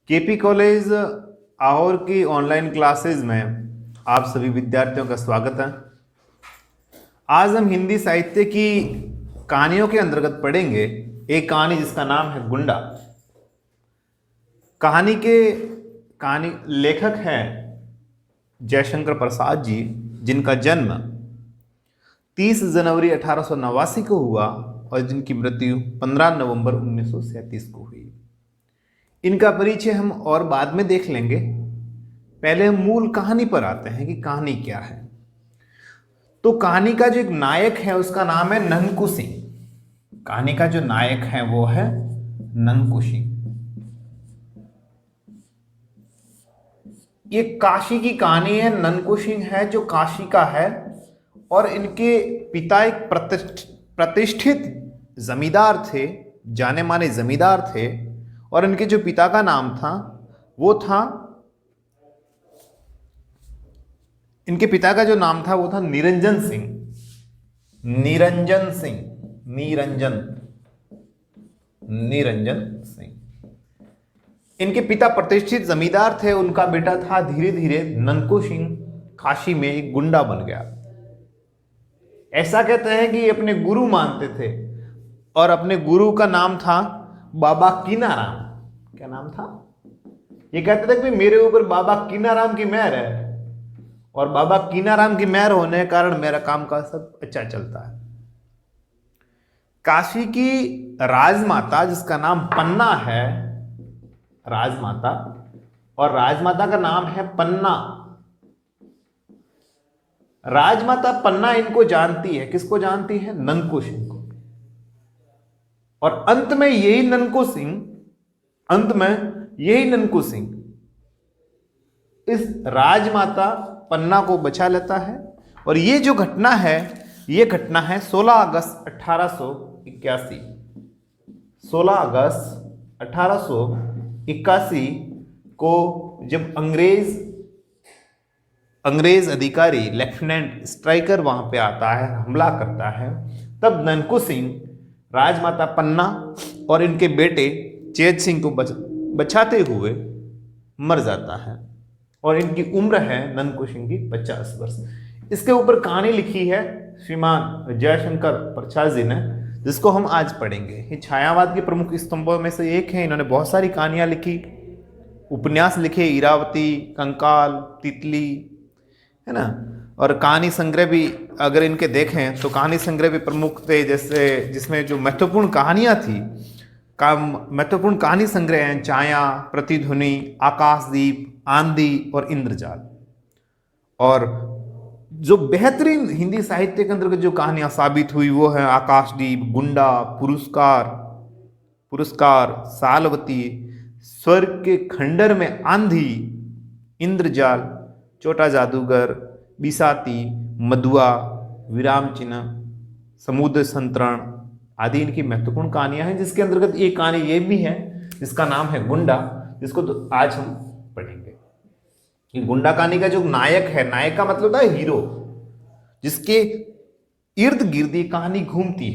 KP college Ahore की online classes में आप सभी विद्यार्थियों का स्वागत है। आज हम हिंदी साहित्य की कहानियों के अंतर्गत पढ़ेंगे एक कहानी जिसका नाम है गुंडा। कहानी लेखक हैं जयशंकर प्रसाद जी, जिनका जन्म 30 जनवरी 1889 को हुआ और जिनकी मृत्यु 15 नवंबर 1937 को हुई। इनका परिचय हम और बाद में देख लेंगे। पहले हम मूल कहानी पर आते हैं कि कहानी क्या है। तो कहानी का जो एक नायक है उसका नाम है ननकू सिंह। कहानी का जो नायक है वो है ननकू सिंह। ये काशी की कहानी है। ननकू सिंह है जो काशी का है और इनके पिता एक प्रतिष्ठित जमींदार थे, जाने माने जमींदार थे। और इनके जो पिता का नाम था इनके पिता का जो नाम था वो था निरंजन सिंह। निरंजन सिंह। इनके पिता प्रतिष्ठित जमींदार थे। उनका बेटा था धीरे धीरे ननकू सिंह काशी में एक गुंडा बन गया। ऐसा कहते हैं कि ये अपने गुरु मानते थे और अपने गुरु का नाम था बाबा कीनाराम। क्या नाम था? ये कहते थे कि मेरे ऊपर बाबा कीनाराम की मेहर है और बाबा कीनाराम की मेहर होने के कारण मेरा काम का सब अच्छा चलता है। काशी की राजमाता जिसका नाम पन्ना है, राजमाता, और राजमाता का नाम है पन्ना। राजमाता पन्ना इनको जानती है। किसको जानती है? ननकू सिंह को। और अंत में यही ननकू सिंह इस राजमाता पन्ना को बचा लेता है। और ये जो घटना है, ये घटना है 16 अगस्त 1881। 16 अगस्त 1881 को जब अंग्रेज अधिकारी लेफ्टिनेंट स्ट्राइकर वहां पे आता है, हमला करता है, तब ननकू सिंह राजमाता पन्ना और इनके बेटे चेत सिंह को बचाते हुए मर जाता है। और इनकी उम्र है ननकू सिंह की 50 वर्ष। इसके ऊपर कहानी लिखी है श्रीमान जयशंकर प्रसाद जी ने, जिसको हम आज पढ़ेंगे। ये छायावाद के प्रमुख स्तंभों में से एक है। इन्होंने बहुत सारी कहानियां लिखी, उपन्यास लिखे, इरावती, कंकाल, तितली, है ना। और कहानी संग्रह भी अगर इनके देखें तो कहानी संग्रह भी प्रमुख थे, जैसे जिसमें जो महत्वपूर्ण कहानियां थी, महत्वपूर्ण कहानी संग्रह हैं छाया, प्रतिध्वनि, आकाशदीप, आंधी और इंद्रजाल। और जो बेहतरीन हिंदी साहित्य के अंतर्गत जो कहानियां साबित हुई वो है आकाशदीप, गुंडा, पुरस्कार, सालवती, स्वर्ग के खंडर में आंधी, इंद्रजाल, छोटा जादूगर, बिसाती, मधुआ, विराम चिन्ह, समुद्र संतरण आदि इनकी महत्वपूर्ण कहानियां हैं। जिसके अंतर्गत एक कहानी ये भी है जिसका नाम है गुंडा, जिसको तो आज हम पढ़ेंगे। ये गुंडा कहानी का जो नायक है, नायक का मतलब है हीरो, जिसके इर्द गिर्द ये कहानी घूमती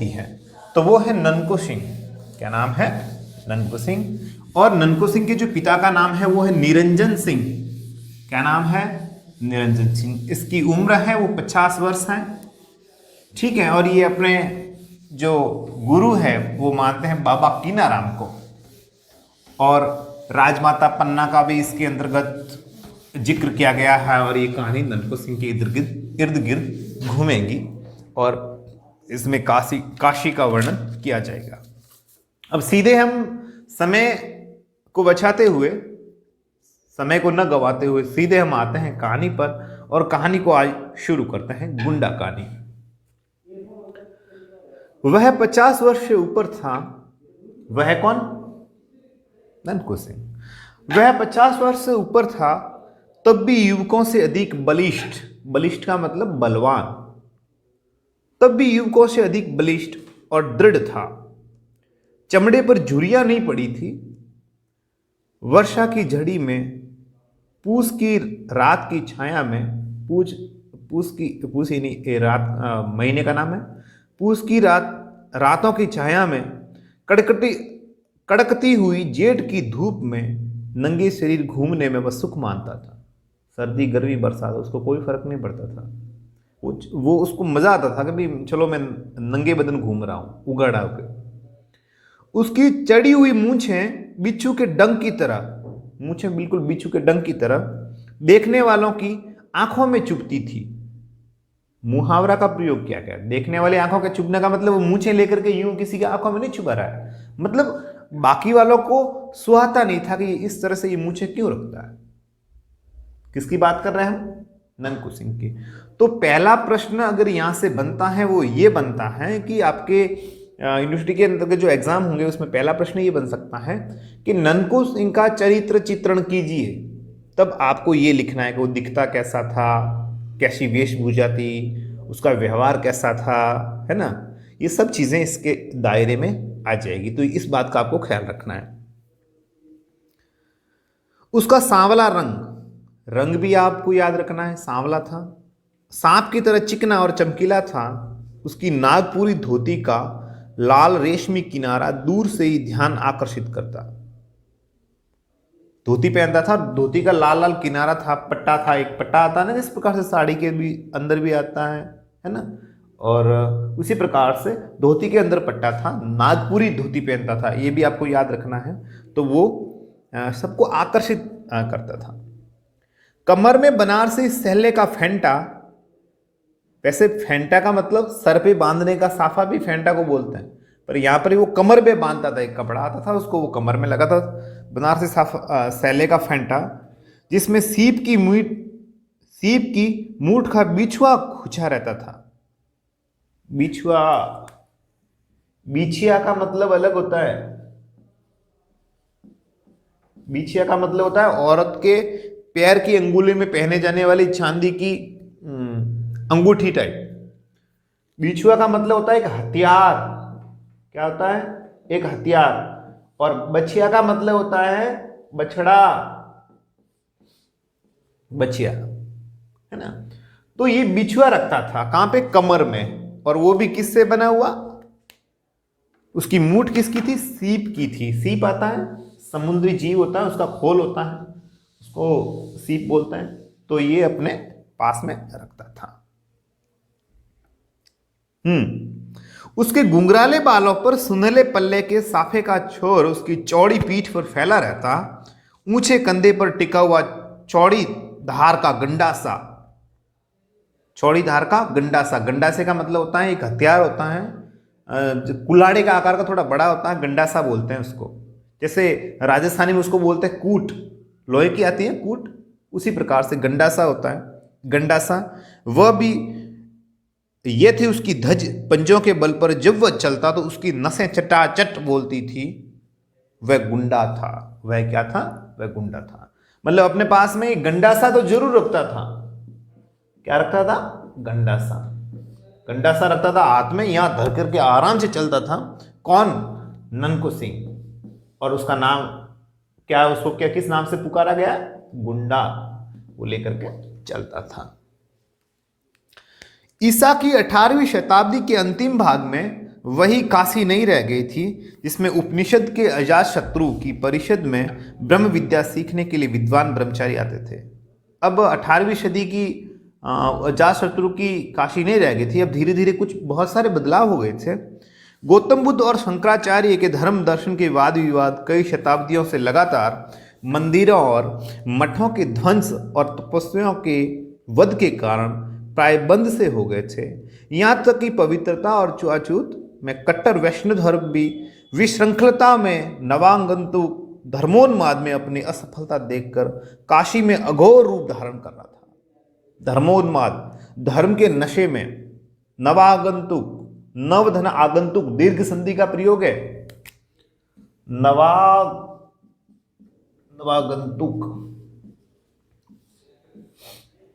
है, तो वो है ननकू सिंह। क्या नाम है? ननकू सिंह। और ननकू सिंह के जो पिता का नाम है वो है निरंजन सिंह। क्या नाम है? निरंजन सिंह। इसकी उम्र है वो 50 वर्ष है, ठीक है। और ये अपने जो गुरु है वो मानते हैं बाबा कीनाराम को। और राजमाता पन्ना का भी इसके अंतर्गत जिक्र किया गया है। और ये कहानी ननकू सिंह के इर्द गिर्द घूमेंगी और इसमें काशी का वर्णन किया जाएगा। अब सीधे हम समय को बचाते हुए, समय को न गवाते हुए सीधे हम आते हैं कहानी पर। और कहानी को आज शुरू करते हैं। गुंडा कहानी। वह 50 वर्ष से ऊपर था। वह कौन? ननकू सिंह। वह 50 वर्ष से ऊपर था, तब भी युवकों से अधिक बलिष्ठ का मतलब बलवान, तब भी युवकों से अधिक बलिष्ठ और दृढ़ था। चमड़े पर झुर्रियां नहीं पड़ी थी। वर्षा की झड़ी में, पूस की रात की छाया में, महीने का नाम है, पूस की रातों की छाया में कड़कती हुई जेठ की धूप में नंगे शरीर घूमने में वह सुख मानता था। सर्दी गर्मी बरसात उसको कोई फर्क नहीं पड़ता था। वो उसको मजा आता था कि भाई चलो मैं नंगे बदन घूम रहा हूं उगाड़ होकर। उसकी चढ़ी हुई मूंछें बिच्छू के डंक की तरह, मूंछें बिल्कुल बिच्छू के डंक की तरह देखने वालों की आंखों में चुभती थी। मुहावरा का प्रयोग क्या क्या, देखने वाले आंखों के चुभने का मतलब वो मूंछें लेकर के यूं किसी के आंखों में नहीं चुभा रहा है, मतलब बाकी वालों को सुहाता नहीं था कि इस तरह से ये मूंछें क्यों रखता है। किसकी बात कर रहे हैं हम? ननकू सिंह की। तो पहला प्रश्न अगर यहां से बनता है वो ये बनता है कि आपके यूनिवर्सिटी के अंदर के जो एग्जाम होंगे उसमें पहला प्रश्न ये बन सकता है कि ननकू सिंह का चरित्र चित्रण कीजिए। तब आपको ये लिखना है कि वो दिखता कैसा था, कैसी वेशभूषा थी, उसका व्यवहार कैसा था, है ना। ये सब चीजें इसके दायरे में आ जाएगी, तो इस बात का आपको ख्याल रखना है। उसका सांवला रंग, रंग भी आपको याद रखना है, सांवला था। सांप की तरह चिकना और चमकीला था। उसकी नागपुरी धोती का लाल रेशमी किनारा दूर से ही ध्यान आकर्षित करता। धोती पहनता था, धोती का लाल लाल किनारा था, पट्टा था, एक पट्टा आता है ना जिस प्रकार से साड़ी के भी अंदर भी आता है ना, और उसी प्रकार से धोती के अंदर पट्टा था, नागपुरी धोती पहनता था, ये भी आपको याद रखना है। तो वो सबको आकर्षित करता था। कमर में बनारसी सहले का फेंटा, वैसे फेंटा का मतलब सर पे बांधने का साफा भी फेंटा को बोलते हैं, पर यहां पर वो कमर पे बांधता था, एक कपड़ा आता था उसको वो कमर में लगा था, बनारसी सैले का फेंटा, जिसमें सीप की मूठ का बिछुआ खुचा रहता था। बिछुआ, बिछिया का मतलब अलग होता है। बिछिया का मतलब होता है औरत के पैर की अंगुली में पहने जाने वाली चांदी की अंगूठी टाइप। बिछुआ का मतलब होता है एक हथियार। क्या होता है? एक हथियार। और बछिया का मतलब होता है बछड़ा, बछिया, है ना। तो ये बिछुआ रखता था कहां पे? कमर में। और वो भी किससे बना हुआ? उसकी मूठ किसकी थी? सीप की थी। सीप आता है, समुद्री जीव होता है, उसका खोल होता है, उसको सीप बोलते हैं। तो ये अपने पास में रखता था। उसके गुंगराले बालों पर सुनहले पल्ले के साफे का छोर उसकी चौड़ी पीठ पर फैला रहता। ऊंचे कंधे पर टिका हुआ चौड़ी धार का गंडासा, चौड़ी धार का गंडासा, गंडासे का मतलब होता है एक हथियार होता है, कुल्हाड़ी का आकार का थोड़ा बड़ा होता है, गंडासा बोलते हैं उसको। जैसे राजस्थानी में उसको बोलते हैं कूट, लोहे की आती है कूट, उसी प्रकार से गंडासा होता है, गंडासा। वह भी ये थी उसकी धज पंजों के बल पर, जब वह चलता तो उसकी नसें चटाचट बोलती थी। वह गुंडा था। वह क्या था? वह गुंडा था। मतलब अपने पास में गंडासा तो जरूर रखता था। क्या रखता था? गंडासा। गंडासा रखता था हाथ में, यहां धर करके आराम से चलता था। कौन? ननकू सिंह। और उसका नाम क्या, उसको क्या किस नाम से पुकारा गया? गुंडा। वो लेकर के चलता था। ईसा की 18वीं शताब्दी के अंतिम भाग में वही काशी नहीं रह गई थी जिसमें उपनिषद के अजातशत्रु की परिषद में ब्रह्म विद्या सीखने के लिए विद्वान ब्रह्मचारी आते थे। अब 18वीं सदी की अजातशत्रु की काशी नहीं रह गई थी। अब धीरे धीरे कुछ बहुत सारे बदलाव हो गए थे। गौतम बुद्ध और शंकराचार्य के धर्म दर्शन के वाद विवाद कई शताब्दियों से लगातार मंदिरों और मठों के ध्वंस और तपस्वियों के वध के कारण प्राय बंद से हो गए थे। यहाँ तक कि पवित्रता और छुआछूत में कट्टर वैष्णव धर्म भी विशृंखलता में नवागंतुक धर्मोन्माद में अपनी असफलता देखकर काशी में अघोर रूप धारण कर रहा था। धर्मोन्माद, धर्म के नशे में, नवागंतुक, नवधन आगंतुक, दीर्घ संधि का प्रयोग है। नवागंतुक,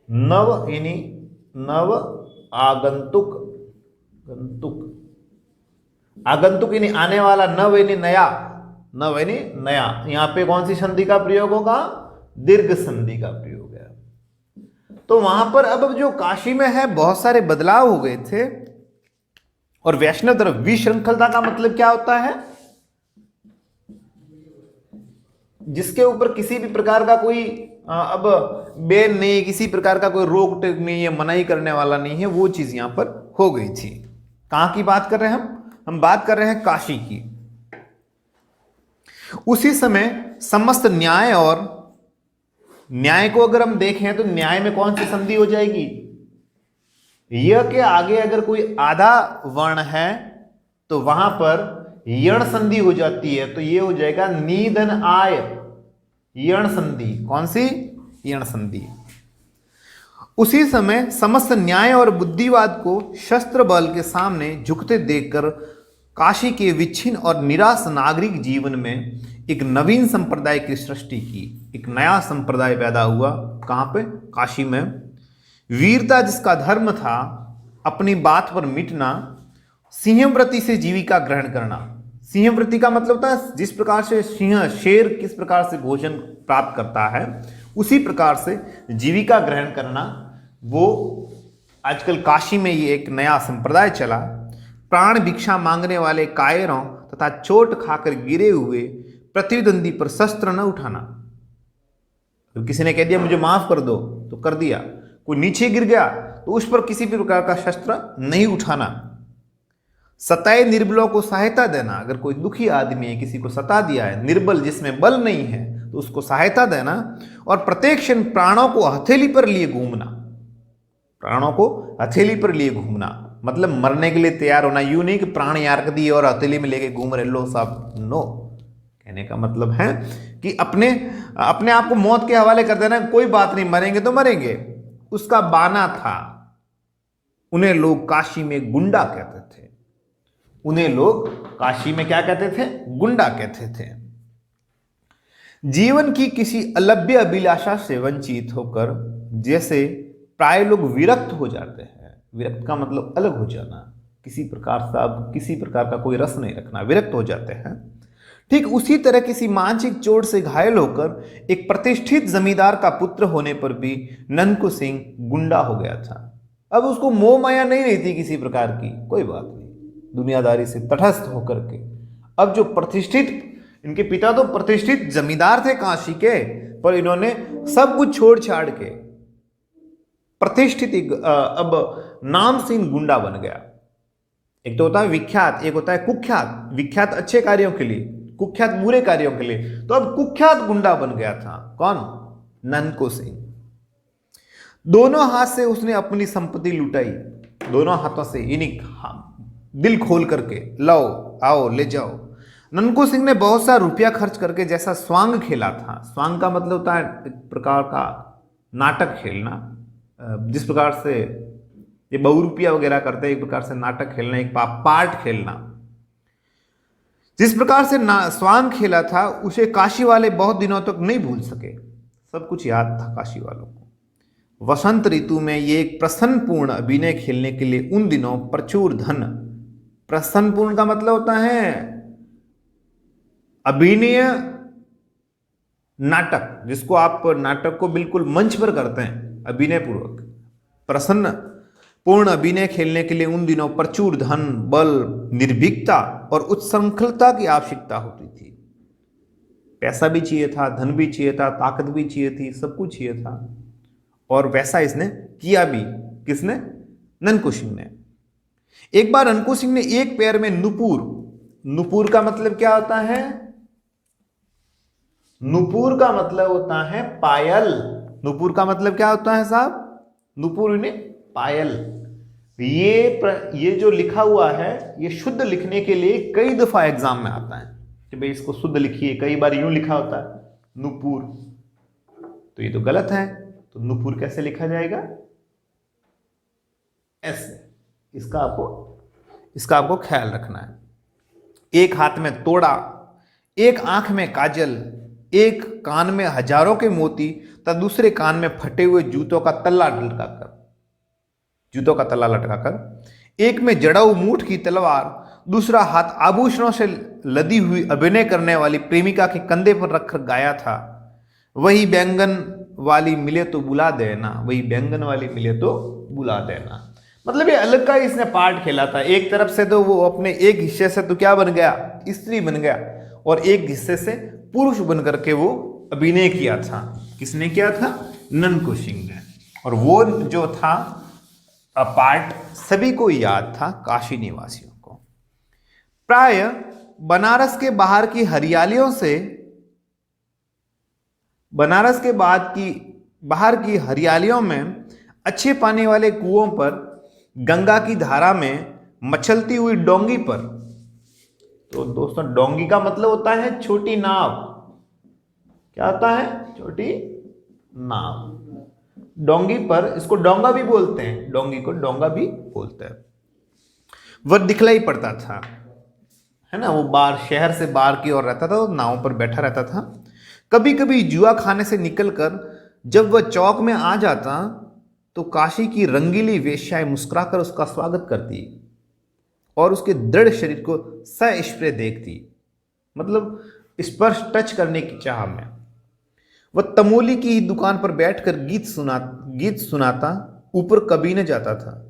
नव यानी नव, आगंतुक, गंतुक, आगंतुक यानी आने वाला, नव यानी नया, नव यानी नया। यहां पे कौन सी संधि का प्रयोग होगा? दीर्घ संधि का प्रयोग है। तो वहां पर अब जो काशी में है बहुत सारे बदलाव हो गए थे। और वैष्णव धर्म, विशृंखलता का मतलब क्या होता है? जिसके ऊपर किसी भी प्रकार का कोई अब बैन नहीं, किसी प्रकार का कोई रोक टोक नहीं है, मनाही करने वाला नहीं है, वो चीज यहां पर हो गई थी। कहां की बात कर रहे हैं हम बात कर रहे हैं काशी की। उसी समय समस्त न्याय, और न्याय को अगर हम देखें तो न्याय में कौन सी संधि हो जाएगी, य के आगे अगर कोई आधा वर्ण है तो वहां पर यण संधि हो जाती है, तो ये हो जाएगा नीधन आय, यण संधि। कौन सी? यण संधि। उसी समय समस्त न्याय और बुद्धिवाद को शस्त्र बल के सामने झुकते देखकर काशी के विच्छिन्न और निराश नागरिक जीवन में एक नवीन संप्रदाय की सृष्टि की। एक नया संप्रदाय पैदा हुआ। कहां पे? काशी में। वीरता जिसका धर्म था, अपनी बात पर मिटना, सिंहव्रती से जीविका ग्रहण करना। सिंहव्रती का मतलब होता है जिस प्रकार से सिंह, शेर किस प्रकार से भोजन प्राप्त करता है, उसी प्रकार से जीविका ग्रहण करना। वो आजकल काशी में ये एक नया संप्रदाय चला। प्राण भिक्षा मांगने वाले कायरों तथा चोट खाकर गिरे हुए प्रतिद्वंदी पर शस्त्र न उठाना। तो किसी ने कह दिया मुझे माफ कर दो, तो कर दिया। कोई नीचे गिर गया तो उस पर किसी भी प्रकार का शस्त्र नहीं उठाना। सताए निर्बलों को सहायता देना। अगर कोई दुखी आदमी है, किसी को सता दिया है, निर्बल जिसमें बल नहीं है, तो उसको सहायता देना। और प्रत्येक क्षण प्राणों को हथेली पर लिए घूमना। प्राणों को हथेली पर लिए घूमना मतलब मरने के लिए तैयार होना। यूं नहीं कि प्राण यार्क दिए और हथेली में लेके घूम रहे लो साहब, नो। कहने का मतलब है कि अपने आप को मौत के हवाले कर देना। कोई बात नहीं, मरेंगे तो मरेंगे, उसका बाना था। उन्हें लोग काशी में गुंडा कहते थे। उन्हें लोग काशी में क्या कहते थे? गुंडा कहते थे। जीवन की किसी अलभ्य अभिलाषा से वंचित होकर जैसे प्राय लोग विरक्त हो जाते हैं। विरक्त का मतलब अलग हो जाना, किसी प्रकार से अब किसी प्रकार का कोई रस नहीं रखना, विरक्त हो जाते हैं। ठीक उसी तरह किसी मानसिक चोट से घायल होकर एक प्रतिष्ठित जमींदार का पुत्र होने पर भी ननकू सिंह गुंडा हो गया था। अब उसको मोह माया नहीं रही थी किसी प्रकार की, कोई बात नहीं, दुनियादारी से तटस्थ होकर के। अब जो प्रतिष्ठित, इनके पिता तो प्रतिष्ठित जमींदार थे काशी के, पर इन्होंने सब कुछ छोड़ छाड़ के प्रतिष्ठित अब नामसीन गुंडा बन गया। एक तो होता है विख्यात, एक होता है कुख्यात। विख्यात अच्छे कार्यों के लिए, कुख्यात बुरे कार्यों के लिए। तो अब कुख्यात गुंडा बन गया था। कौन? ननकू सिंह। दोनों हाथ से उसने अपनी संपत्ति लुटाई, दोनों हाथों से, इन्हीं दिल खोल करके, लाओ आओ ले जाओ। ननकू सिंह ने बहुत सा रुपया खर्च करके जैसा स्वांग खेला था। स्वांग का मतलब होता है एक प्रकार का नाटक खेलना, जिस प्रकार से ये बहुरूपिया वगैरह करते हैं, एक प्रकार से नाटक खेलना, एक पार्ट खेलना। जिस प्रकार से स्वांग खेला था उसे काशी वाले बहुत दिनों तक नहीं भूल सके। सब कुछ याद था काशी वालों को। वसंत ऋतु में ये एक प्रसन्नपूर्ण अभिनय खेलने के लिए उन दिनों प्रचुर धन, प्रसन्नपूर्ण का मतलब होता है अभिनय नाटक, जिसको आप नाटक को बिल्कुल मंच पर करते हैं अभिनय पूर्वक। प्रसन्न पूर्ण अभिनय खेलने के लिए उन दिनों प्रचुर धन, बल, निर्भीकता और उत्सृंखलता की आवश्यकता होती थी। पैसा भी चाहिए था, धन भी चाहिए था, ताकत भी चाहिए थी, सब कुछ चाहिए था। और वैसा इसने किया भी। किसने? ननकू सिंह ने। एक बार ननकू सिंह ने एक पैर में नुपुर, नुपुर का मतलब क्या होता है? नुपुर का मतलब होता है पायल। नुपुर का मतलब क्या होता है साहब? नुपुर यानी पायल। ये जो लिखा हुआ है, ये शुद्ध लिखने के लिए कई दफा एग्जाम में आता है कि भाई इसको शुद्ध लिखिए। कई बार यूं लिखा होता है नुपुर, तो ये तो गलत है। तो नुपुर कैसे लिखा जाएगा? ऐसे। इसका आपको ख्याल रखना है। एक हाथ में तोड़ा, एक आंख में काजल, एक कान में हजारों के मोती तथा दूसरे कान में फटे हुए जूतों का तल्ला लटकाकर, एक में जड़ाऊ मूठ की तलवार, दूसरा हाथ आभूषणों से लदी हुई अभिनय करने वाली प्रेमिका के कंधे पर रखकर गाया था, वही बैंगन वाली मिले तो बुला देना, वही बैंगन वाली मिले तो बुला देना। मतलब ये अलग का इसने पार्ट खेला था। एक तरफ से तो वो अपने एक हिस्से से तो क्या बन गया? स्त्री बन गया, और एक हिस्से से पुरुष बन करके वो अभिनय किया था। किसने किया था? ननकू सिंह ने। और वो जो था पार्ट सभी को याद था, काशी निवासियों को। प्राय बनारस के बाहर की हरियालियों से, बनारस के बाहर की हरियालियों में अच्छे पानी वाले कुओं पर, गंगा की धारा में मचलती हुई डोंगी पर, तो दोस्तों डोंगी का मतलब होता है छोटी नाव। क्या होता है? छोटी नाव। डोंगी पर, इसको डोंगा भी बोलते हैं, डोंगी को डोंगा भी बोलते हैं। वह दिखलाई पड़ता था, है ना, वो बाहर, शहर से बाहर की ओर रहता था, वो नाव पर बैठा रहता था। कभी कभी जुआ खाने से निकलकर जब वह चौक में आ जाता तो काशी की रंगीली वेश्याएं मुस्कुराकर उसका स्वागत करती और उसके दृढ़ शरीर को सस्पर्श देखती, मतलब स्पर्श, टच करने की चाह में। वह तमोली की ही दुकान पर बैठकर गीत सुनाता ऊपर कभी न जाता था।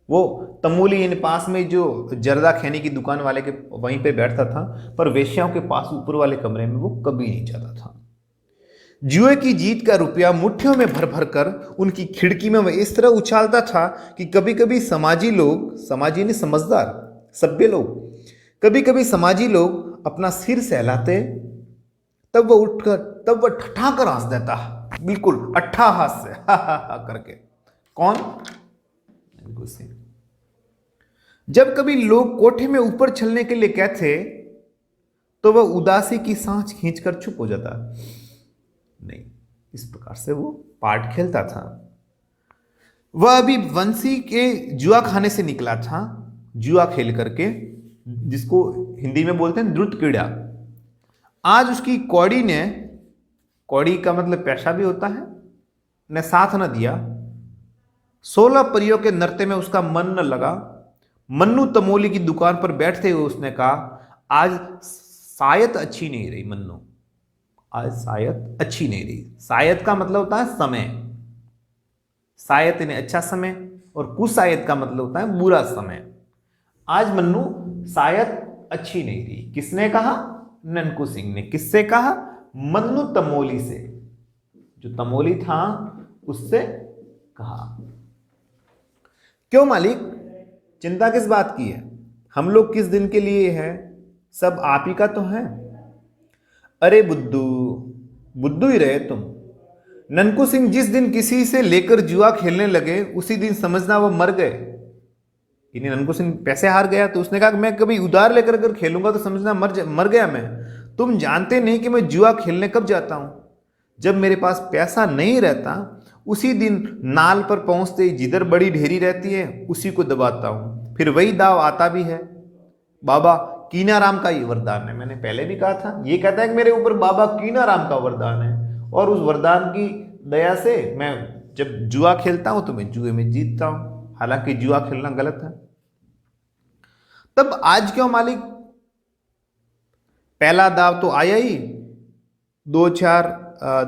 वो तमोली इन पास में जो जर्दा खैनी की दुकान वाले के वहीं पे बैठता था, पर वेश्याओं के पास ऊपर वाले कमरे में वो कभी नहीं जाता था। जुए की जीत का रुपया मुट्ठियों में भर भर कर उनकी खिड़की में वह इस तरह उछालता था कि कभी कभी समाजी लोग, समाजी ने समझदार सभ्य लोग, कभी कभी समाजी लोग अपना सिर सहलाते, तब वह ठठाकर हंस देता, बिल्कुल अट्ठा हास्य हा हा हा करके। कौन? ननकू सिंह। जब कभी लोग कोठे में ऊपर चलने के लिए कहते तो वह उदासी की सांस खींचकर चुप हो जाता। नहीं, इस प्रकार से वो पार्ट खेलता था। वह अभी वंशी के जुआ खाने से निकला था, जुआ खेल करके, जिसको हिंदी में बोलते हैं द्रुत क्रीड़ा। आज उसकी कौड़ी ने, कौड़ी का मतलब पैसा भी होता है, ने साथ न दिया। 16 परियों के नृत्य में उसका मन न लगा। मन्नू तमोली की दुकान पर बैठते हुए उसने कहा, आज शायद अच्छी नहीं रही मन्नू, आज शायद अच्छी नहीं रही। शायद का मतलब होता है समय, शायद यानी अच्छा समय, और कुशायद का मतलब होता है बुरा समय। आज मन्नू शायद अच्छी नहीं रही। किसने कहा? ननकू सिंह ने। किससे कहा? मन्नू तमोली से, जो तमोली था उससे कहा। क्यों मालिक, चिंता किस बात की है? हम लोग किस दिन के लिए हैं? सब आप ही का तो है। अरे बुद्धू, बुद्धू ही रहे तुम। ननकू सिंह जिस दिन किसी से लेकर जुआ खेलने लगे उसी दिन समझना वो मर गए। यानी ननकू सिंह पैसे हार गया तो उसने कहा कि मैं कभी उधार लेकर अगर खेलूंगा तो समझना मर गया मैं। तुम जानते नहीं कि मैं जुआ खेलने कब जाता हूं? जब मेरे पास पैसा नहीं रहता, उसी दिन नाल पर पहुंचते ही जिधर बड़ी ढेरी रहती है उसी को दबाता हूं, फिर वही दाव आता भी है। बाबा कीनाराम का ये वरदान है। मैंने पहले भी कहा था, ये कहता है कि मेरे ऊपर बाबा कीनाराम का वरदान है, और उस वरदान की दया से मैं जब जुआ खेलता हूं तो मैं जुए में जीतता हूं, हालांकि जुआ खेलना गलत है। तब आज क्यों मालिक? पहला दाव तो आया ही, 2-4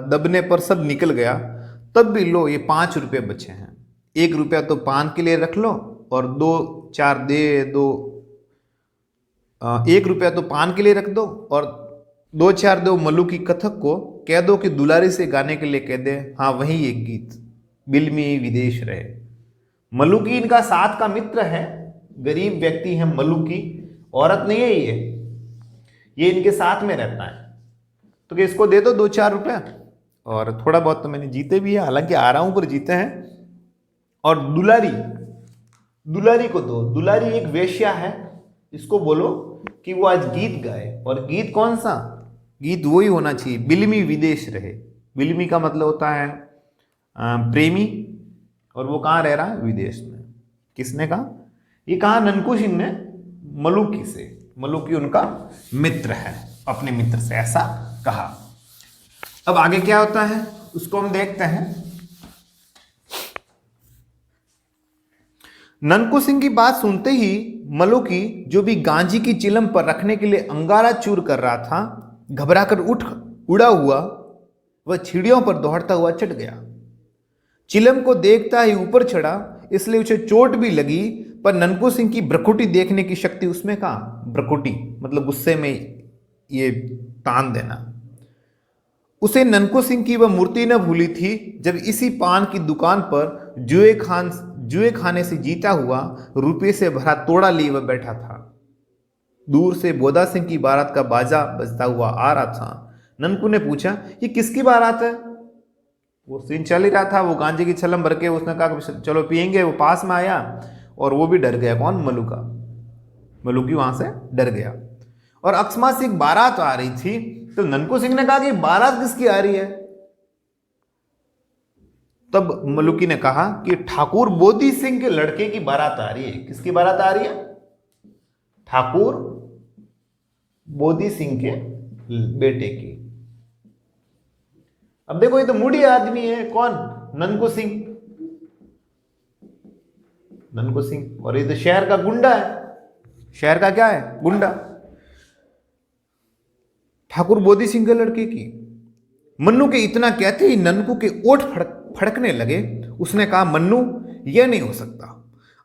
दबने पर सब निकल गया, तब भी लो ये 5 रुपये बचे हैं। 1 रुपया तो पान के लिए रख लो, और 2-4 दे दो, 1 रुपया तो पान के लिए रख दो, और 2-4 दो मल्लू की कथक को कह दो कि दुलारी से गाने के लिए कह दे। हाँ, वही एक गीत, बिल्मी विदेश रहे। मल्लू की इनका साथ का मित्र है, गरीब व्यक्ति है मल्लू की, औरत नहीं है ये इनके साथ में रहता है। तो कि इसको दे दो 2-4 रुपया, और थोड़ा बहुत तो मैंने जीते भी है, हालांकि आराम पर जीते हैं। और दुलारी को दो। दुलारी एक वेश्या है, इसको बोलो कि वो आज गीत गाए। और गीत कौन सा? गीत वही होना चाहिए, बिल्मी विदेश रहे। बिल्मी का मतलब होता है प्रेमी, और वो कहाँ रह रहा है? विदेश में। किसने कहा? ये कहा ननकू सिंह ने मलुकी से। मलुकी उनका मित्र है, अपने मित्र से ऐसा कहा। अब आगे क्या होता है उसको हम देखते हैं। ननकू सिंह की बात सुनते ही मलुकी, जो भी गांजी की चिलम पर रखने के लिए अंगारा चूर कर रहा था, घबराकर उड़ा हुआ वह सीढ़ियों पर दौड़ता हुआ चढ़ गया। चिलम को देखता ही ऊपर चढ़ा, इसलिए उसे चोट भी लगी, पर ननकू सिंह की भ्रकुटी देखने की शक्ति उसमें कहाँ? भ्रकुटी मतलब गुस्से में ये तान देना। उसे ननकू सिंह की वह मूर्ति न भूली थी जब इसी पान की दुकान पर जुए खाने से जीता हुआ रुपये से भरा तोड़ा लिए वह बैठा था। दूर से बोदा सिंह की बारात का बाजा बजता हुआ आ रहा था। ननकू ने पूछा, ये किसकी बारात है? वो सीन चल ही रहा था, वो गांजे की छलम भर के उसने कहा चलो पियेंगे। वो पास में आया और वो भी डर गया। कौन? मलूका। मलूकी वहां से डर गया और अकस्मात से एक बारात आ रही थी। तो ननकू सिंह ने कहा कि बारात किसकी आ रही है? तब मलूकी ने कहा कि ठाकुर बोधी सिंह के लड़के की बारात आ रही है। किसकी बारात आ रही है? ठाकुर बोधी सिंह के बेटे की। अब देखो, ये तो मूडी आदमी है। कौन? ननकू सिंह। ननकू सिंह। और ये तो शहर का गुंडा है। शहर का क्या है? गुंडा। ठाकुर बोधी सिंह के लड़के की। मन्नू के इतना कहते ही ननकू के ओठ फड़कने लगे। उसने कहा, मन्नू, यह नहीं हो सकता।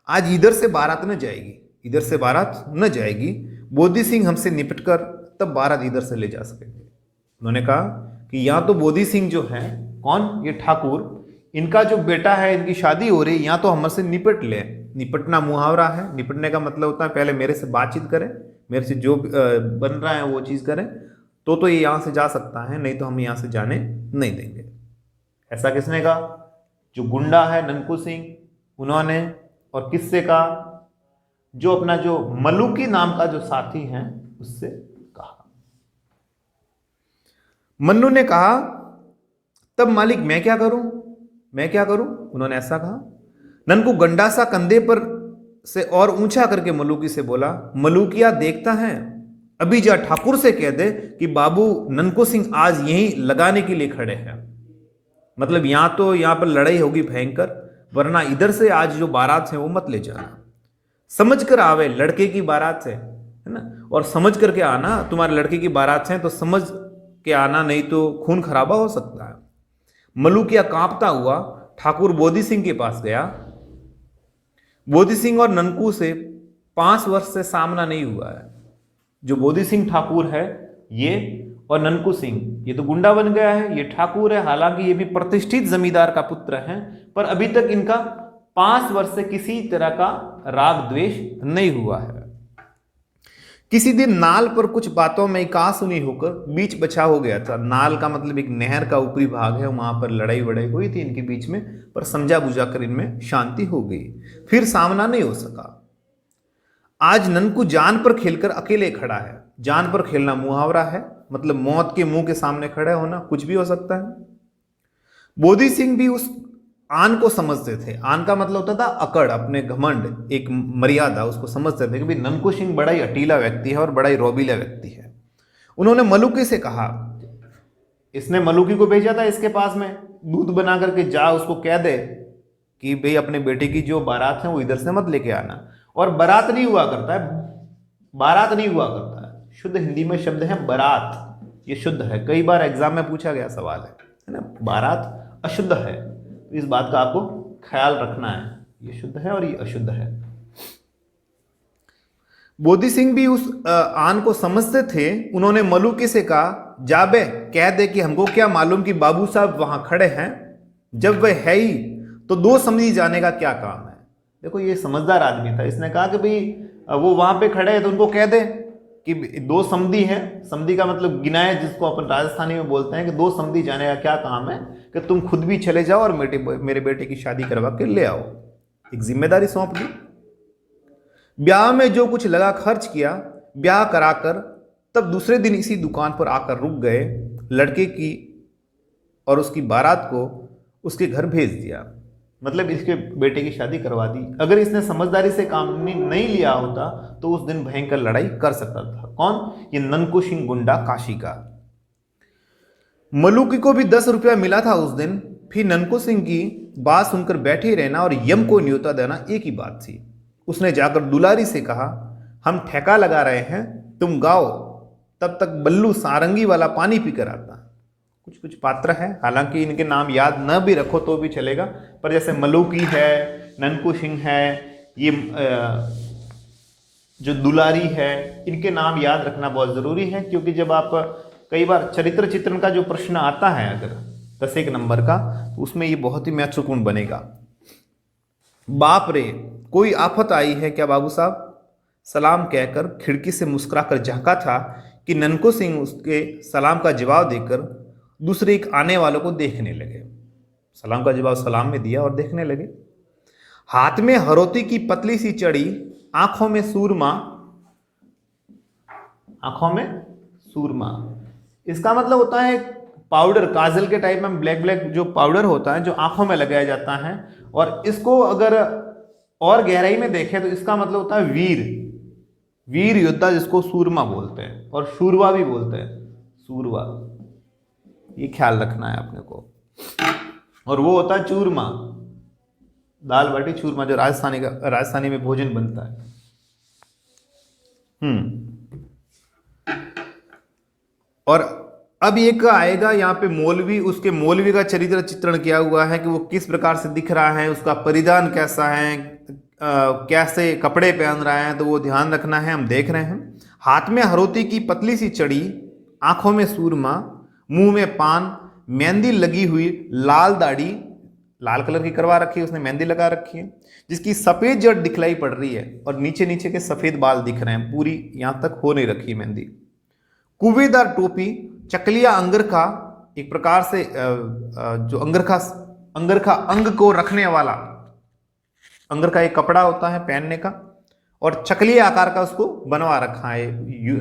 आज इधर से बारात न जाएगी, इधर से बारात न जाएगी। बोधी सिंह हमसे निपटकर तब बारात इधर से ले जा सकेंगे। उन्होंने कहा कि यहाँ तो बोधी सिंह जो है, कौन? ये ठाकुर, इनका जो बेटा है, इनकी शादी हो रही है, यहाँ तो हमसे निपट ले। निपटना मुहावरा है। निपटने का मतलब होता है पहले मेरे से बातचीत करें, मेरे से जो बन रहा है वो चीज़ करें, तो ये यहाँ से जा सकता है, नहीं तो हम यहाँ से जाने नहीं देंगे। ऐसा किसने कहा? जो गुंडा है ननकू सिंह, उन्होंने। और किससे कहा? जो अपना जो मलूकी नाम का जो साथी है उससे कहा। मन्नू ने कहा, तब मालिक मैं क्या करूं? मैं क्या करूं? उन्होंने ऐसा कहा। ननकू गंडासा कंधे पर से और ऊंचा करके मलूकी से बोला, मलूकिया देखता है, अभी जा ठाकुर से कह दे कि बाबू ननकू सिंह आज यहीं लगाने के लिए खड़े हैं। मतलब यहां पर लड़ाई होगी भयंकर, वरना इधर से आज जो बारात है वो मत ले जाना। समझ कर आवे, लड़के की बारात है ना, और समझ करके आना। तुम्हारे लड़के की बारात है तो समझ के आना, नहीं तो खून खराबा हो सकता है। मलूकिया कांपता हुआ ठाकुर बोधी सिंह के पास गया। बोधी सिंह और ननकू से 5 वर्ष से सामना नहीं हुआ है। जो बोधी सिंह ठाकुर है ये, और ननकू सिंह ये तो गुंडा बन गया है, ये ठाकुर है। हालांकि ये भी प्रतिष्ठित जमींदार का पुत्र है, पर अभी तक इनका 5 वर्ष से किसी तरह का राग द्वेष नहीं हुआ है। किसी दिन नाल पर कुछ बातों में कासुनी होकर बीच बचाव हो गया था। नाल का मतलब एक नहर का ऊपरी भाग है, वहां पर लड़ाई वड़ाई हुई थी इनके बीच में, पर समझा बुझा कर इनमें शांति हो गई। फिर सामना नहीं हो सका। आज ननकू जान पर खेलकर अकेले खड़ा है। जान पर खेलना मुहावरा है, मतलब मौत के मुंह के सामने खड़े होना, कुछ भी हो सकता है। बोधी सिंह भी उस आन को समझते थे। आन का मतलब होता था अकड़, अपने घमंड, एक मर्यादा, उसको समझते थे कि भाई ननकू सिंह बड़ा ही अटीला व्यक्ति है और बड़ा ही रोबीला व्यक्ति है। उन्होंने मलूकी से कहा, इसने मलूकी को भेजा था इसके पास में, दूध बना करके जा उसको कह दे कि भाई अपने बेटे की जो बारात है वो इधर से मत लेके आना। और बारात नहीं हुआ करता है, बारात नहीं हुआ करता है। शुद्ध हिंदी में शब्द है बारात, ये शुद्ध है। कई बार एग्जाम में पूछा गया सवाल है ना, बारात अशुद्ध है, इस बात का आपको ख्याल रखना है। ये शुद्ध है और ये अशुद्ध है। बोधी सिंह भी उस आन को समझते थे। उन्होंने मलूकी से कहा, जाबे कह दे कि हमको क्या मालूम कि बाबू साहब वहां खड़े हैं, जब वह है ही तो 2 समझी जाने का क्या काम है। देखो ये समझदार आदमी था। इसने कहा कि भाई वो वहां पे खड़े हैं तो उनको कह दे कि 2 समधी है। समधी का मतलब गिनाए, जिसको अपन राजस्थानी में बोलते हैं कि 2 समधी जाने का क्या काम है कि तुम खुद भी चले जाओ और मेरे बेटे की शादी करवा के ले आओ। एक जिम्मेदारी सौंप दी। ब्याह में जो कुछ लगा खर्च किया, ब्याह कराकर तब दूसरे दिन इसी दुकान पर आकर रुक गए। लड़के की और उसकी बारात को उसके घर भेज दिया, मतलब इसके बेटे की शादी करवा दी। अगर इसने समझदारी से काम नहीं लिया होता तो उस दिन भयंकर लड़ाई कर सकता था। कौन? ये ननकू सिंह गुंडा काशी का। मलूकी को भी 10 रुपया मिला था उस दिन। फिर ननकू सिंह की बात सुनकर बैठे रहना और यम को न्योता देना एक ही बात थी। उसने जाकर दुलारी से कहा, हम ठेका लगा रहे हैं, तुम गाओ, तब तक बल्लू सारंगी वाला पानी पीकर आता। कुछ कुछ पात्र है, हालांकि इनके नाम याद न भी रखो तो भी चलेगा, पर जैसे मलूकी है, ननकू सिंह है, ये जो दुलारी है, इनके नाम याद रखना बहुत जरूरी है, क्योंकि जब आप कई बार चरित्र चित्रण का जो प्रश्न आता है अगर 10 नंबर का, तो उसमें ये बहुत ही महत्वपूर्ण बनेगा। बाप रे, कोई आफत आई है क्या बाबू साहब? सलाम कहकर खिड़की से मुस्कुराकर झांका था कि ननको सिंह उसके सलाम का जवाब देकर दूसरे एक आने वालों को देखने लगे। सलाम का जवाब सलाम में दिया और देखने लगे। हाथ में हरोती की पतली सी चड़ी, आंखों में सूरमा, आंखों में सूरमा, इसका मतलब होता है पाउडर, काजल के टाइप में ब्लैक ब्लैक जो पाउडर होता है जो आंखों में लगाया जाता है, और इसको अगर और गहराई में देखें तो इसका मतलब होता है वीर, वीर योद्धा, जिसको सूरमा बोलते हैं और शूरवा भी बोलते हैं, सूरवा, ये ख्याल रखना है अपने को। और वो होता है चूरमा, दाल बाटी चूरमा, जो राजस्थानी में भोजन बनता है। और अब एक आएगा यहाँ पे मौलवी, उसके मौलवी का चरित्र चित्रण किया हुआ है कि वो किस प्रकार से दिख रहा है, उसका परिधान कैसा है, कैसे कपड़े पहन रहा है, तो वो ध्यान रखना है, हम देख रहे हैं। हाथ में हरोती की पतली सी चड़ी, आंखों में सूरमा, मुंह में पान, मेहंदी लगी हुई, लाल दाढ़ी, लाल कलर की करवा रखी है उसने, मेहंदी लगा रखी है, जिसकी सफेद जड़ दिखलाई पड़ रही है और नीचे नीचे के सफेद बाल दिख रहे हैं, पूरी यहां तक हो नहीं रखी मेहंदी। कुवेदार टोपी, चकलिया अंगरखा, एक प्रकार से जो अंगरखा अंग को रखने वाला, अंगरखा एक कपड़ा होता है पहनने का, और चकलिया आकार का उसको बनवा रखा है।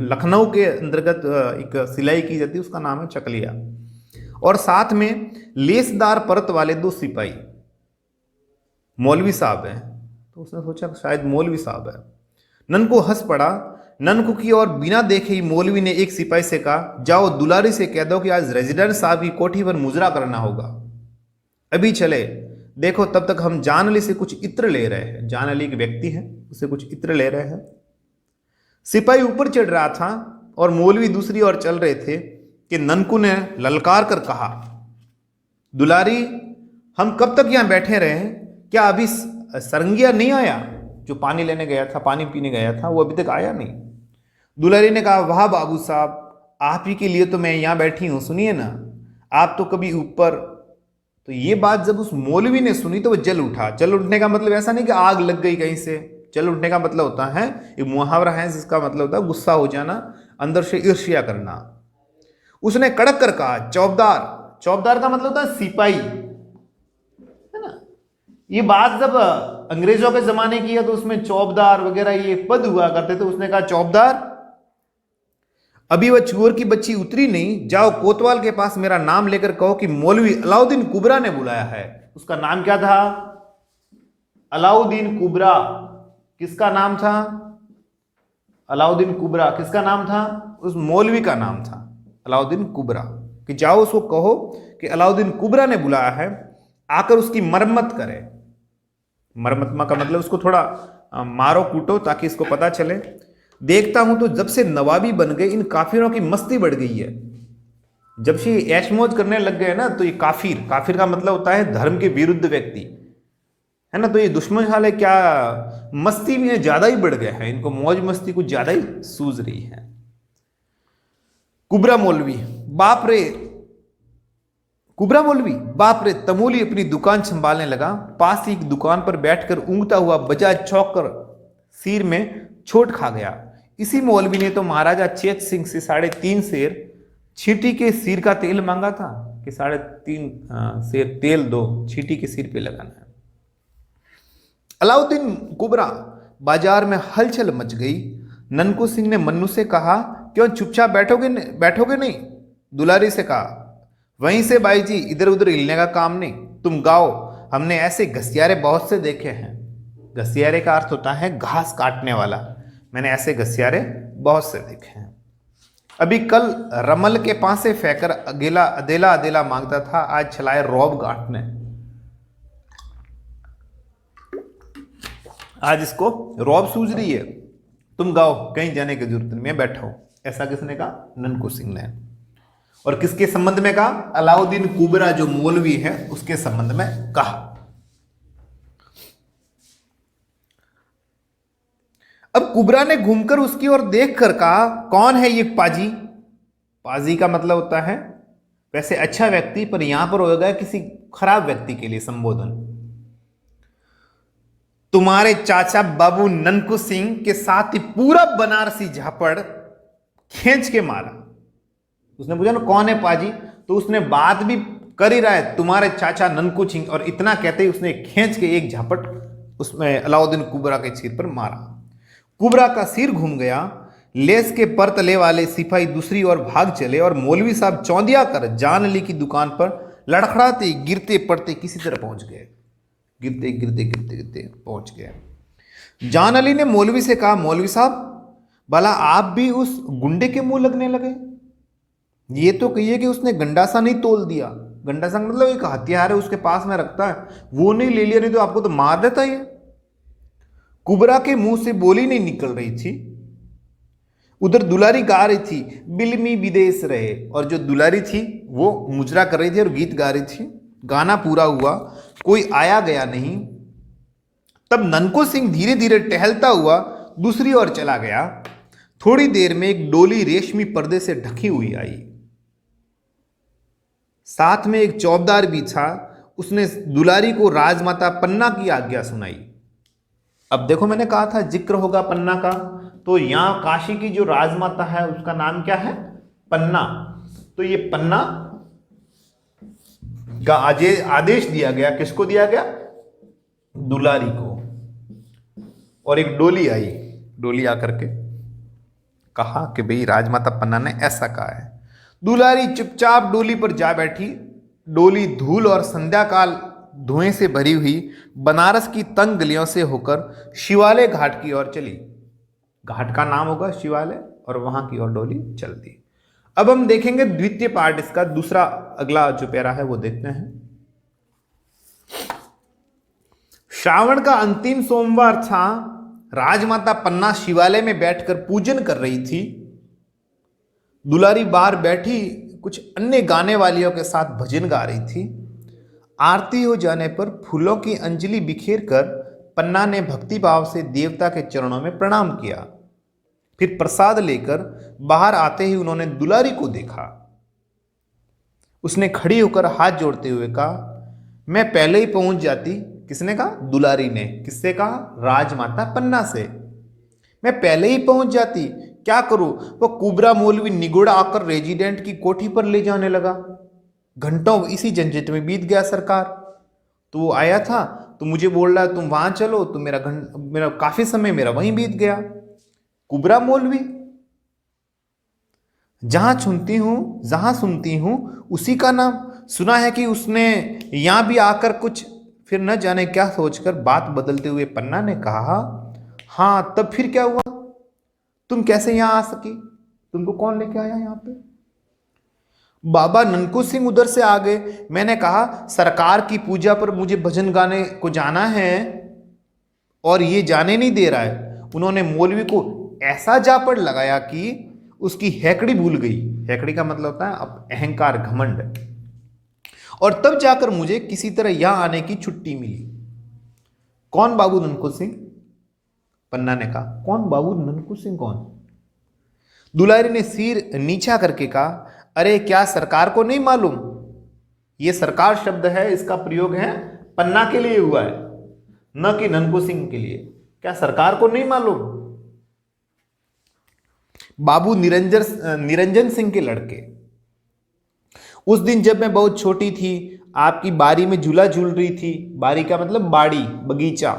लखनऊ के अंतर्गत एक सिलाई की जाती है, उसका नाम है चकलिया। और साथ में लेसदार परत वाले 2 सिपाही, मौलवी साहब हैं, तो उसने सोचा शायद मौलवी साहब है। ननको हंस पड़ा। ननको की और बिना देखे ही मौलवी ने एक सिपाही से कहा, जाओ दुलारी से कह दो कि आज रेजिडेंट साहब की कोठी पर मुजरा करना होगा, अभी चले। देखो तब तक हम जान अली से कुछ इत्र ले रहे हैं। जान अली एक व्यक्ति है, उससे कुछ इत्र ले रहे हैं। सिपाही ऊपर चढ़ रहा था और मौलवी दूसरी ओर चल रहे थे कि ननको ने ललकार कर कहा, दुलारी, हम कब तक यहां बैठे रहे हैं? क्या अभी सरंगिया नहीं आया जो पानी लेने गया था, पानी पीने गया था, वो अभी तक आया नहीं? दुलारी ने कहा, वाह बाबू साहब, आप ही के लिए तो मैं यहां बैठी हूं, सुनिए ना, आप तो कभी ऊपर। तो ये बात जब उस मौलवी ने सुनी तो वो जल उठा। जल उठने का मतलब ऐसा नहीं कि आग लग गई कहीं से, जल उठने का मतलब होता है, एक मुहावरा है जिसका मतलब होता है गुस्सा हो जाना, अंदर से ईर्ष्या करना। उसने कड़क कर कहा, चौबदार। चौबदार का मतलब होता है सिपाही, है ना। ये बात जब अंग्रेजों के जमाने की है तो उसमें चौबदार वगैरह ये पद हुआ करते थे। उसने कहा, चौबदार, अभी वह चूर की बच्ची उतरी नहीं, जाओ कोतवाल के पास मेरा नाम लेकर कहो कि मौलवी अलाउद्दीन कुबरा ने बुलाया है। उसका नाम क्या था? अलाउद्दीन कुबरा। किसका नाम था? अलाउद्दीन कुबरा। किसका नाम था? उस मौलवी का नाम था अलाउद्दीन कुबरा। कि जाओ उसको कहो कि अलाउद्दीन कुबरा ने बुलाया है, आकर उसकी मरम्मत करे। मरम्मत का मतलब उसको थोड़ा मारो कूटो ताकि इसको पता चले। देखता हूं तो जब से नवाबी बन गए इन काफिरों की मस्ती बढ़ गई है। जब से ऐशमौज करने लग गए ना, तो ये काफिर, काफिर का मतलब होता है धर्म के विरुद्ध व्यक्ति, है ना। तो ये दुश्मन हाल है, क्या मस्ती में ज्यादा ही बढ़ गए हैं, इनको मौज मस्ती कुछ ज्यादा ही सूझ रही है। कुबरा मौलवी, बाप रे, कुबरा मौलवी, बाप रे। तमोली अपनी दुकान संभालने लगा। पास ही एक दुकान पर बैठकर ऊँगता हुआ बजाज चौक कर सिर में चोट खा गया। इसी मौलवी ने तो महाराजा चेत सिंह से 3.5 सेर छींटी के सिर का तेल मांगा था कि 3.5 सेर तेल दो, छींटी के सिर पे लगाना है। अलाउद्दीन कुबरा। बाजार में हलचल मच गई। ननको सिंह ने मन्नू से कहा, क्यों चुपचाप बैठोगे नहीं? दुलारी से कहा, वहीं से भाई जी, इधर उधर हिलने का काम नहीं, तुम गाओ। हमने ऐसे घसियारे बहुत से देखे हैं। घसियारे का अर्थ होता है घास काटने वाला। मैंने ऐसे घसियारे बहुत से देखे हैं। अभी कल रमल के पासे फेंकर अदेला मांगता था, आज चलाए रौब काटने। आज इसको रौब सूझ रही है। तुम गाओ, कहीं जाने की जरूरत नहीं, मैं बैठा हूं। ऐसा किसने कहा? ननको सिंह ने। और किसके संबंध में कहा? अलाउद्दीन कुबरा जो मौलवी है उसके संबंध में कहा। अब कुबरा ने घूमकर उसकी ओर देखकर कहा, कौन है ये पाजी? पाजी का मतलब होता है वैसे अच्छा व्यक्ति, पर यहां पर होगा किसी खराब व्यक्ति के लिए संबोधन। तुम्हारे चाचा बाबू ननकू सिंह के साथ ही पूरा बनारसी झापड़ खींच के मारा। उसने पूछा ना कौन है पाजी, तो उसने बात भी कर ही रहा है तुम्हारे चाचा ननकू सिंह, और इतना कहते ही उसने खींच के एक झापट उसमें अलाउद्दीन कुबरा के सिर पर मारा। कुबरा का सिर घूम गया। लेस के पर तले वाले सिपाही दूसरी ओर भाग चले और मौलवी साहब चौंधिया कर जान अली की दुकान पर लड़खड़ाते गिरते पड़ते किसी तरह पहुंच गए। गिरते गिरते गिरते गिरते पहुंच गए। जान अली ने मौलवी से कहा, मौलवी साहब भला आप भी उस गुंडे के मुंह लगने लगे? ये तो कहिए कि उसने गंडासा नहीं तोल दिया। गंडासा मतलब एक हथियार है उसके पास में रखता है, वो नहीं ले लिया, नहीं तो आपको तो मार देता है। कुबरा के मुंह से बोली नहीं निकल रही थी। उधर दुलारी गा रही थी, बिलमी विदेश रहे, और जो दुलारी थी वो मुजरा कर रही थी और गीत गा रही थी। गाना पूरा हुआ, कोई आया गया नहीं। तब ननकू सिंह धीरे धीरे टहलता हुआ दूसरी ओर चला गया। थोड़ी देर में एक डोली रेशमी पर्दे से ढकी हुई आई, साथ में एक चौबदार भी था। उसने दुलारी को राजमाता पन्ना की आज्ञा सुनाई। अब देखो मैंने कहा था जिक्र होगा पन्ना का, तो यहां काशी की जो राजमाता है उसका नाम क्या है? पन्ना। तो ये पन्ना का आदेश दिया गया, किसको दिया गया? दुलारी को। और एक डोली आई, डोली आकर के कहा कि भाई राजमाता पन्ना ने ऐसा कहा है। दुलारी चुपचाप डोली पर जा बैठी। डोली धूल और संध्या काल धुएं से भरी हुई बनारस की तंग गलियों से होकर शिवालय घाट की ओर चली। घाट का नाम होगा शिवालय, और वहां की ओर डोली चल दी। अब हम देखेंगे द्वितीय पार्ट, इसका दूसरा अगला जो पैरा है वो देखते हैं। श्रावण का अंतिम सोमवार था। राजमाता पन्ना शिवालय में बैठकर पूजन कर रही थी। दुलारी बाहर बैठी कुछ अन्य गाने वालियों के साथ भजन गा रही थी। आरती हो जाने पर फूलों की अंजलि बिखेर कर पन्ना ने भक्ति भाव से देवता के चरणों में प्रणाम किया। फिर प्रसाद लेकर बाहर आते ही उन्होंने दुलारी को देखा। उसने खड़ी होकर हाथ जोड़ते हुए कहा, मैं पहले ही पहुंच जाती। किसने कहा? दुलारी ने। किससे कहा? राजमाता पन्ना से। मैं पहले ही पहुंच जाती, क्या करूं? वो कुबरा मौलवी निगोड़ा आकर रेजिडेंट की कोठी पर ले जाने लगा। घंटों इसी झंझट में बीत गया सरकार। तो वो आया था तो मुझे बोल रहा है तुम वहां चलो, तो मेरा काफी समय मेरा वहीं बीत गया। कुबरा मौलवी, जहां सुनती हूं उसी का नाम। सुना है कि उसने यहां भी आकर कुछ, फिर न जाने क्या सोचकर बात बदलते हुए पन्ना ने कहा, हाँ तब फिर क्या हुआ? तुम कैसे यहां आ सकी? तुमको कौन लेके आया यहां पे? बाबा ननकू सिंह उधर से आ गए। मैंने कहा सरकार की पूजा पर मुझे भजन गाने को जाना है और ये जाने नहीं दे रहा है। उन्होंने मौलवी को ऐसा जापड़ लगाया कि उसकी हैकड़ी भूल गई। हैकड़ी का मतलब होता है अब अहंकार, घमंड। और तब जाकर मुझे किसी तरह यहां आने की छुट्टी मिली। कौन बाबू ननकू सिंह? पन्ना ने कहा, कौन बाबू ननकू सिंह कौन? दुलारी ने सिर नीचा करके कहा, अरे क्या सरकार को नहीं मालूम? यह सरकार शब्द है, इसका प्रयोग है पन्ना के लिए हुआ है, न कि ननकू सिंह के लिए। क्या सरकार को नहीं मालूम? बाबू निरंजन सिंह के लड़के। उस दिन जब मैं बहुत छोटी थी, आपकी बारी में झूला झूल रही थी। बारी का मतलब बाड़ी, बगीचा।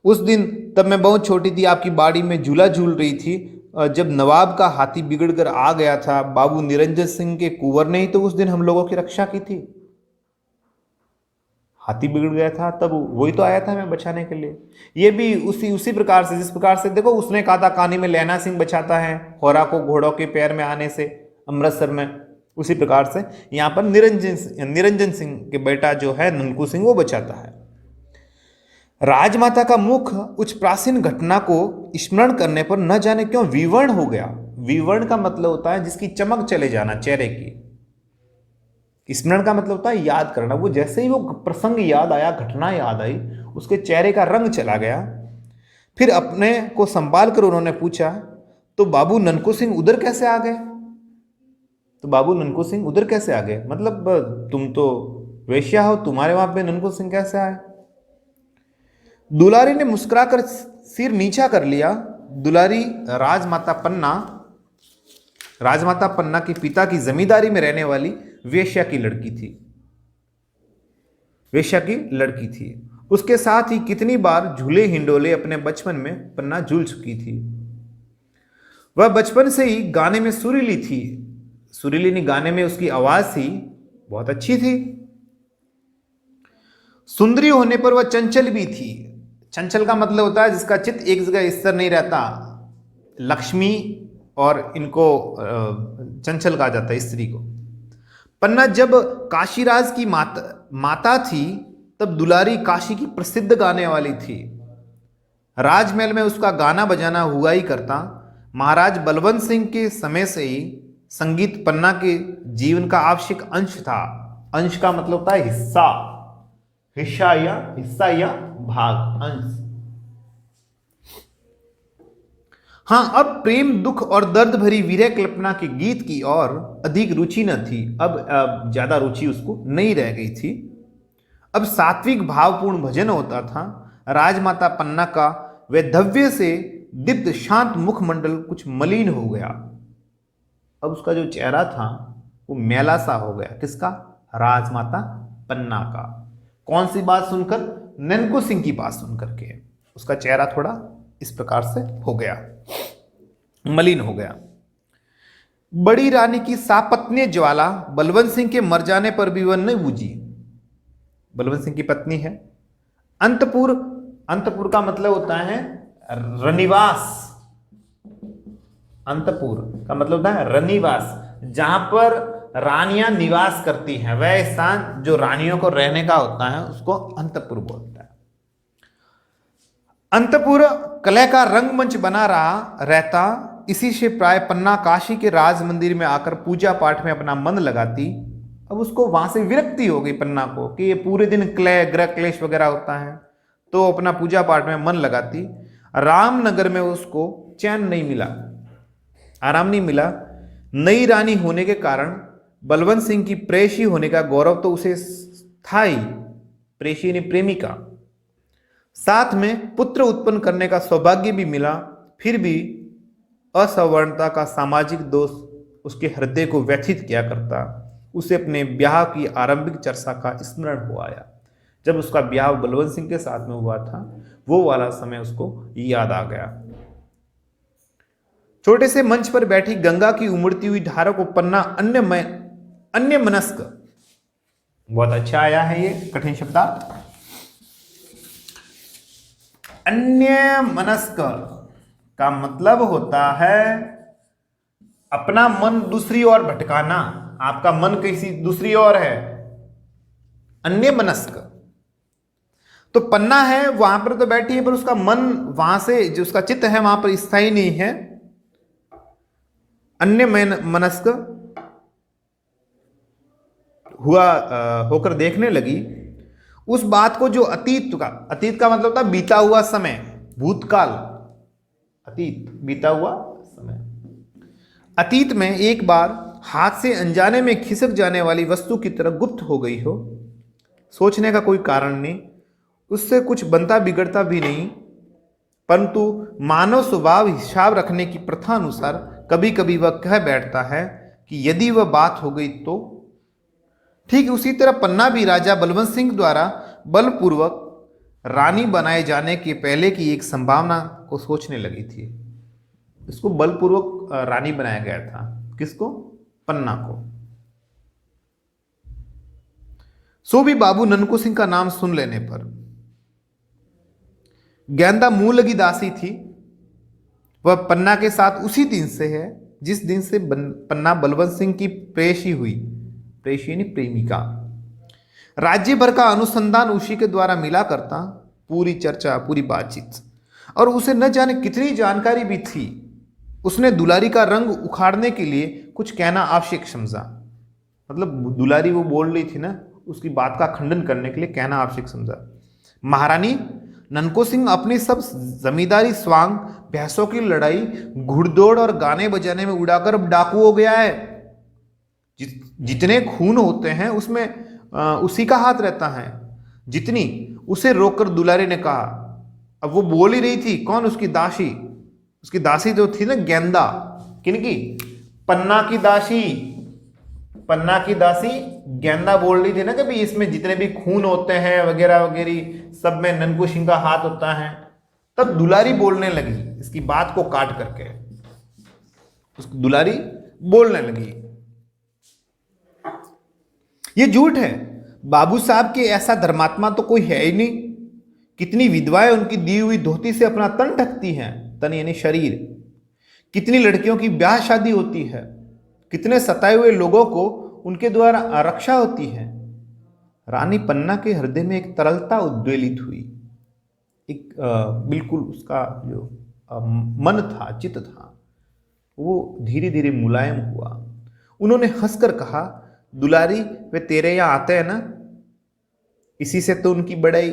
उस दिन तब मैं बहुत छोटी थी, आपकी बाड़ी में झूला झूल रही थी। जब नवाब का हाथी बिगड़कर आ गया था, बाबू निरंजन सिंह के कुंवर ने ही तो उस दिन हम लोगों की रक्षा की थी। हाथी बिगड़ गया था तब वही तो आया था मैं बचाने के लिए। ये भी उसी प्रकार से, जिस प्रकार से देखो उसने कहा था कहानी में लैना सिंह बचाता है होरा को घोड़ों के पैर में आने से अमृतसर में, उसी प्रकार से यहाँ पर निरंजन सिंह के बेटा जो है ननकू सिंह वो बचाता है। राजमाता का मुख उस प्राचीन घटना को स्मरण करने पर न जाने क्यों विवर्ण हो गया। विवर्ण का मतलब होता है जिसकी चमक चले जाना चेहरे की। स्मरण का मतलब होता है याद करना। वो जैसे ही वो प्रसंग याद आया, घटना याद आई, उसके चेहरे का रंग चला गया। फिर अपने को संभाल कर उन्होंने पूछा, तो बाबू ननकू सिंह उधर कैसे आ गए? तो बाबू ननकू सिंह उधर कैसे आ गए, मतलब तुम तो वेश्या हो, तुम्हारे वहां पे ननकू सिंह कैसे आए? दुलारी ने मुस्कुराकर सिर नीचा कर लिया। दुलारी राजमाता पन्ना के पिता की जमींदारी में रहने वाली वेश्या की लड़की थी। उसके साथ ही कितनी बार झूले हिंडोले अपने बचपन में पन्ना झूल चुकी थी। वह बचपन से ही गाने में सुरीली थी। सुरीली ने गाने में उसकी आवाज थी बहुत अच्छी थी। सुंदरी होने पर वह चंचल भी थी। चंचल का मतलब होता है जिसका चित्त एक जगह स्थिर नहीं रहता। लक्ष्मी और इनको चंचल कहा जाता है, स्त्री को। पन्ना जब काशीराज की माता थी तब दुलारी काशी की प्रसिद्ध गाने वाली थी। राजमहल में उसका गाना बजाना हुआ ही करता। महाराज बलवंत सिंह के समय से ही संगीत पन्ना के जीवन का आवश्यक अंश था। अंश का मतलब होता है हिस्सा या भाग, अंश। हाँ, अब प्रेम, दुख और दर्द भरी वीरह कल्पना के गीत की और अधिक रुचि न थी। अब ज्यादा रुचि उसको नहीं रह गई थी। अब सात्विक भावपूर्ण भजन होता था। राजमाता पन्ना का वैधव्य से दीप्त शांत मुखमंडल कुछ मलिन हो गया। अब उसका जो चेहरा था वो मैला सा हो गया। किसका? राजमाता पन्ना का। कौन सी बात सुनकर? ननकू सिंह की बात सुनकर के उसका चेहरा थोड़ा इस प्रकार से हो गया, मलिन हो गया। बड़ी रानी की सापत्नी ज्वाला बलवंत सिंह के मर जाने पर भी वह नहीं बुझी। बलवंत सिंह की पत्नी है। अंतपुर का मतलब होता है रनिवास। अंतपुर का मतलब होता है रनिवास, जहां पर रानियां निवास करती हैं। वह स्थान जो रानियों को रहने का होता है उसको अंतपुर बोलता है। अंतपुर कलह का रंगमंच बना रहता। इसी से प्राय पन्ना काशी के राज मंदिर में आकर पूजा पाठ में अपना मन लगाती। अब उसको वहां से विरक्ति हो गई पन्ना को कि ये पूरे दिन कलह ग्रह क्लेश वगैरह होता है, तो अपना पूजा पाठ में मन लगाती। रामनगर में उसको चैन नहीं मिला, आराम नहीं मिला। नई रानी होने के कारण बलवंत सिंह की प्रेयसी होने का गौरव तो उसे था ही, प्रेयसी ने प्रेमिका, साथ में पुत्र उत्पन्न करने का सौभाग्य भी मिला। फिर भी असवर्णता का सामाजिक दोष उसके हृदय को व्यथित किया करता। उसे अपने ब्याह की आरंभिक चर्चा का स्मरण हो आया। जब उसका ब्याह बलवंत सिंह के साथ में हुआ था, वो वाला समय उसको याद आ गया। छोटे से मंच पर बैठी गंगा की उमड़ती हुई धारा को पन्ना अन्य मनस्क, बहुत अच्छा आया है ये कठिन शब्दार्थ, अन्य मनस्क का मतलब होता है अपना मन दूसरी ओर भटकाना। आपका मन किसी दूसरी ओर है, अन्य मनस्क। तो पन्ना है वहां पर तो बैठी है, पर उसका मन वहां से जो उसका चित्त है वहां पर स्थायी नहीं है। अन्य मनस्क होकर देखने लगी उस बात को जो अतीत का मतलब था बीता हुआ समय, भूतकाल, अतीत, बीता हुआ समय। अतीत में एक बार हाथ से अनजाने में खिसक जाने वाली वस्तु की तरह गुप्त हो गई हो। सोचने का कोई कारण नहीं, उससे कुछ बनता बिगड़ता भी नहीं, परंतु मानव स्वभाव हिसाब रखने की प्रथा अनुसार कभी कभी वह कह बैठता है कि यदि वह बात हो गई तो। ठीक उसी तरह पन्ना भी राजा बलवंत सिंह द्वारा बलपूर्वक रानी बनाए जाने के पहले की एक संभावना को सोचने लगी थी। इसको बलपूर्वक रानी बनाया गया था। किसको? पन्ना को। सो भी बाबू ननकू सिंह का नाम सुन लेने पर गेंदा मुंह लगी दासी थी। वह पन्ना के साथ उसी दिन से है जिस दिन से पन्ना बलवंत सिंह की प्रेयसी हुई। प्रेयसी यानी प्रेमिका। राज्य भर का अनुसंधान उसी के द्वारा मिला करता, पूरी चर्चा, पूरी बातचीत, और उसे न जाने कितनी जानकारी भी थी। उसने दुलारी का रंग उखाड़ने के लिए कुछ कहना आवश्यक समझा। मतलब दुलारी वो बोल रही थी ना, उसकी बात का खंडन करने के लिए कहना आवश्यक समझा। महारानी, ननको सिंह अपनी सब जमींदारी स्वांग, भैंसों की लड़ाई, घुड़दौड़ और गाने बजाने में उड़ाकर अब डाकू हो गया है। जितने खून होते हैं उसमें उसी का हाथ रहता है। जितनी उसे रोककर दुलारी ने कहा। अब वो बोल ही रही थी, कौन? उसकी दासी, उसकी दासी जो थी ना गेंदा, किनकी? पन्ना की दासी, पन्ना की दासी गेंदा बोल रही थी ना कि भाई इसमें जितने भी खून होते हैं वगैरह वगैरह सब में ननको सिंह का हाथ होता है। तब दुलारी बोलने लगी, इसकी बात को काट करके उसकी दुलारी बोलने लगी, ये झूठ है, बाबू साहब के ऐसा धर्मात्मा तो कोई है ही नहीं। कितनी विधवाएं उनकी दी हुई धोती से अपना तन ढकती हैं, तन यानी शरीर। कितनी लड़कियों की ब्याह शादी होती है, कितने सताए हुए लोगों को उनके द्वारा आरक्षा होती है। रानी पन्ना के हृदय में एक तरलता उद्वेलित हुई। एक बिल्कुल उसका जो मन था, चित्त था, वो धीरे धीरे मुलायम हुआ। उन्होंने हंसकर कहा, दुलारी वे तेरे यहाँ आते हैं ना, इसी से तो उनकी बड़ाई।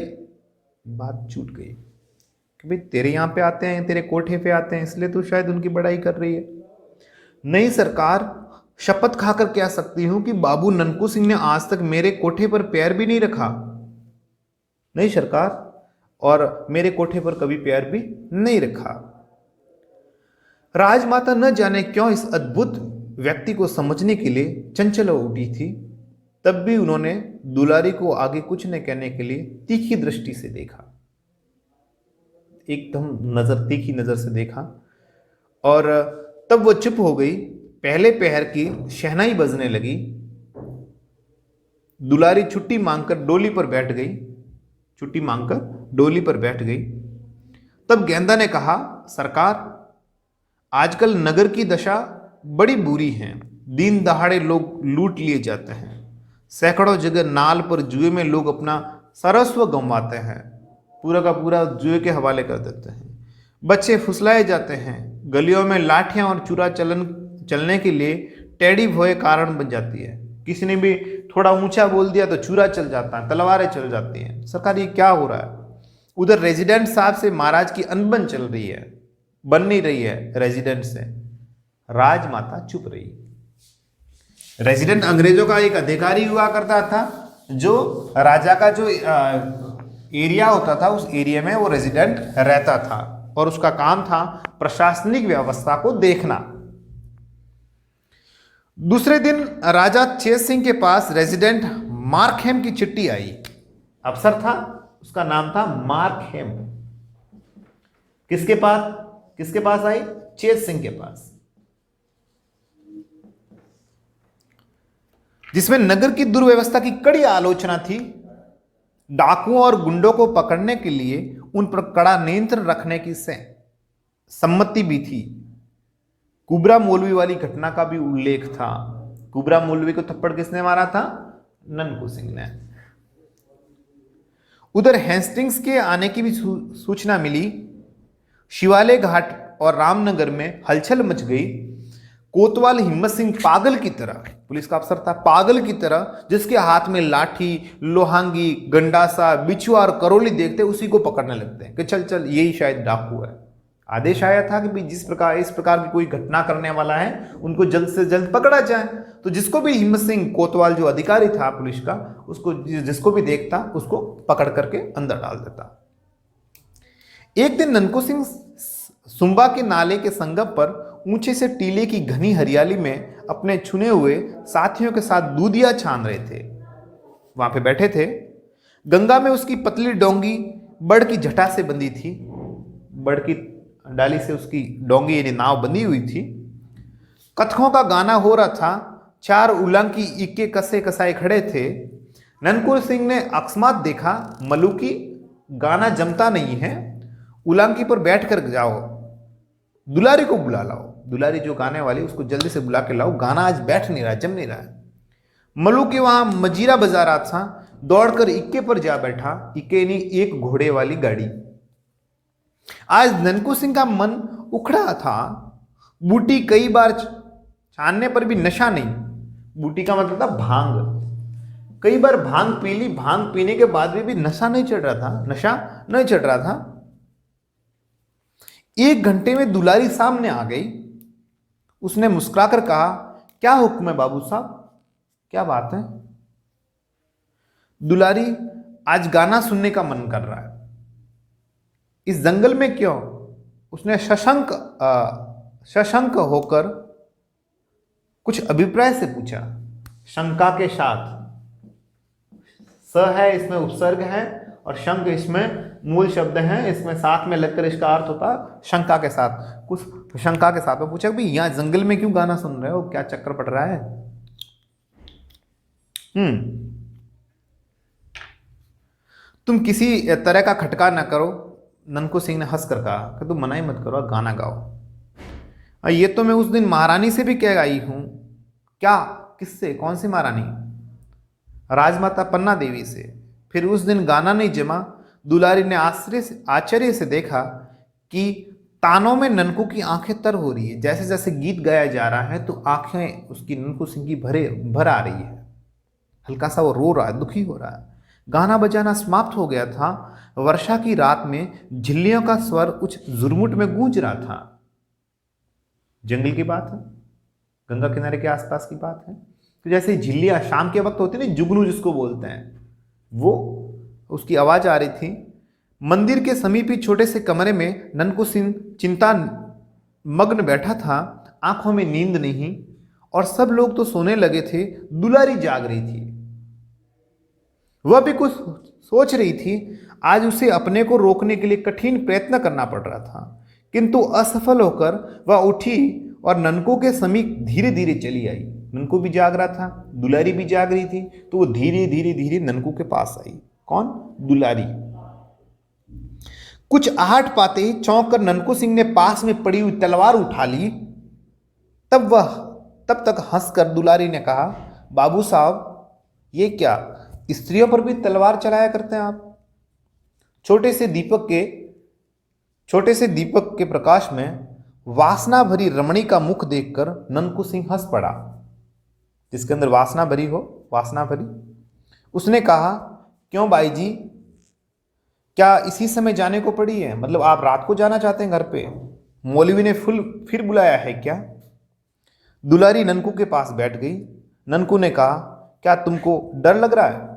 बात छूट गई कि भाई तेरे यहाँ पे आते हैं, तेरे कोठे पे आते हैं, इसलिए तो शायद उनकी बड़ाई कर रही है। नहीं सरकार, शपथ खाकर कह सकती हूं कि बाबू ननकू सिंह ने आज तक मेरे कोठे पर पैर भी नहीं रखा। नहीं सरकार, और मेरे कोठे पर कभी पैर भी नहीं रखा। राजमाता न जाने क्यों इस अद्भुत व्यक्ति को समझने के लिए चंचल हो उठी थी। तब भी उन्होंने दुलारी को आगे कुछ न कहने के लिए तीखी दृष्टि से देखा, एकदम तीखी नजर से देखा, और तब वो चुप हो गई। पहले पहर की शहनाई बजने लगी। दुलारी छुट्टी मांगकर डोली पर बैठ गई, छुट्टी मांगकर डोली पर बैठ गई। तब गेंदा ने कहा, सरकार, आजकल नगर की दशा बड़ी बुरी है। दिन दहाड़े लोग लूट लिए जाते हैं। सैकड़ों जगह नाल पर जुए में लोग अपना सर्वस्व गंवाते हैं, पूरा का पूरा जुए के हवाले कर देते हैं। बच्चे फुसलाए जाते हैं। गलियों में लाठियां और चूरा चलने के लिए टेढ़ी भोए कारण बन जाती है। किसी ने भी थोड़ा ऊंचा बोल दिया तो चूरा चल जाता है, तलवारें चल जाती हैं। सरकार, ये क्या हो रहा है? उधर रेजिडेंट साहब से महाराज की अनबन चल रही है, बन नहीं रही है रेजिडेंट से। राजमाता चुप रही। रेजिडेंट अंग्रेजों का एक अधिकारी हुआ करता था, जो राजा का जो एरिया होता था उस एरिया में वो रेजिडेंट रहता था, और उसका काम था प्रशासनिक व्यवस्था को देखना। दूसरे दिन राजा चेत सिंह के पास रेजिडेंट मार्कहेम की चिट्ठी आई। अफसर था, उसका नाम था मार्कहेम। किसके पास आई? चेत सिंह के पास, जिसमें नगर की दुर्व्यवस्था की कड़ी आलोचना थी। डाकुओं और गुंडों को पकड़ने के लिए उन पर कड़ा नियंत्रण रखने की सम्मति भी थी। कुबरा मौलवी वाली घटना का भी उल्लेख था। कुबरा मौलवी को थप्पड़ किसने मारा था? ननकू सिंह ने। उधर हेस्टिंग्स के आने की भी सूचना मिली। शिवालय घाट और रामनगर में हलचल मच गई। कोतवाल हिम्मत सिंह पागल की तरह, पुलिस का अफसर था, पागल की तरह, जिसके हाथ में लाठी, लोहांगी, गंडासा, बिछुआ और करोली देखते उसी को पकड़ने लगते हैं कि चल चल यही शायद डाकू है। आदेश आया था कि भाई इस प्रकार की कोई घटना करने वाला है उनको जल्द से जल्द पकड़ा जाए। तो जिसको भी हिम्मत सिंह कोतवाल जो अधिकारी था पुलिस का, उसको जिसको भी देखता उसको पकड़ करके अंदर डाल देता। एक दिन ननकू सिंह सुंबा के नाले के संगम पर ऊंचे से टीले की घनी हरियाली में अपने चुने हुए साथियों के साथ दूधिया छान रहे थे। वहां पे बैठे थे। गंगा में उसकी पतली डोंगी बड़ की जटा से बंधी थी। बड़ की डाली से उसकी डोंगी यानी नाव बंधी हुई थी। कथकों का गाना हो रहा था। 4 उलंकी इक्के कसे कसाए खड़े थे। ननकू सिंह ने अकस्मात देखा, मलुकी गाना जमता नहीं है, उलंकी पर बैठ कर जाओ, दुलारी को बुला लाओ। दुलारी जो गाने वाली उसको जल्दी से बुला के लाओ, गाना आज बैठ नहीं रहा, जम नहीं रहा है। मलुकी वहां मजीरा बजा रहा था, दौड़कर इक्के पर जा बैठा। इक्के नहीं, एक घोड़े वाली गाड़ी। आज ननकू सिंह का मन उखड़ा था। बूटी कई बार छानने पर भी नशा नहीं। बूटी का मतलब था भांग। कई बार भांग पी ली, भांग पीने के बाद भी नशा नहीं चढ़ रहा था, नशा नहीं चढ़ रहा था। 1 घंटे में दुलारी सामने आ गई। उसने मुस्कुराकर कहा, क्या हुक्म है बाबू साहब, क्या बात है? दुलारी, आज गाना सुनने का मन कर रहा है। इस जंगल में क्यों? उसने सशंक होकर कुछ अभिप्राय से पूछा, शंका के साथ। स है इसमें उपसर्ग है और शंक इसमें मूल शब्द है, इसमें साथ में लगकर इसका अर्थ होता शंका के साथ। कुछ शंका के साथ में पूछा भाई यहां जंगल में क्यों गाना सुन रहे हो, क्या चक्कर पड़ रहा है? तुम किसी तरह का खटका ना करो, ननकू सिंह ने हंसकर कहा कि तुम मना ही मत करो, गाना गाओ। ये तो मैं उस दिन महारानी से भी कह आई हूं। क्या? किससे? कौन सी महारानी? राजमाता पन्ना देवी से। फिर उस दिन गाना नहीं जमा। दुलारी ने आश्चर्य से देखा कि तानों में ननकू की आंखें तर हो रही है। जैसे जैसे गीत गाया जा रहा है तो आंखें उसकी ननकू सिंह की भर आ रही है। हल्का सा वो रो रहा है, दुखी हो रहा है। गाना बजाना समाप्त हो गया था। वर्षा की रात में झिल्लियों का स्वर उच्च जुरमुट में गूंज रहा था। जंगल की बात है, गंगा किनारे के आसपास की बात है। तो जैसे झिल्लियां शाम के वक्त होती है ना, जुगनू जिसको बोलते हैं, वो उसकी आवाज आ रही थी। मंदिर के समीप ही छोटे से कमरे में ननकू सिंह चिंता मग्न बैठा था। आंखों में नींद नहीं और सब लोग तो सोने लगे थे। दुलारी जाग रही थी। वह भी कुछ सोच रही थी। आज उसे अपने को रोकने के लिए कठिन प्रयत्न करना पड़ रहा था, किंतु असफल होकर वह उठी और ननकू के समीप धीरे धीरे चली आई। ननकू भी जाग रहा था, दुलारी भी जाग रही थी, तो वो धीरे धीरे धीरे ननकू के पास आई। कौन? दुलारी। कुछ आहट पाते ही चौंक कर ननकू सिंह ने पास में पड़ी हुई तलवार उठा ली। तब तक हंसकर दुलारी ने कहा, बाबू साहब ये क्या, स्त्रियों पर भी तलवार चलाया करते हैं आप? छोटे से दीपक के प्रकाश में वासना भरी रमणी का मुख देखकर ननकू सिंह हंस पड़ा। जिसके अंदर वासना भरी हो, वासना भरी। उसने कहा, क्यों बाई जी, क्या इसी समय जाने को पड़ी है? मतलब आप रात को जाना चाहते हैं घर पे? मौलवी ने फिर बुलाया है क्या? दुलारी ननकू के पास बैठ गई। ननकू ने कहा, क्या तुमको डर लग रहा है?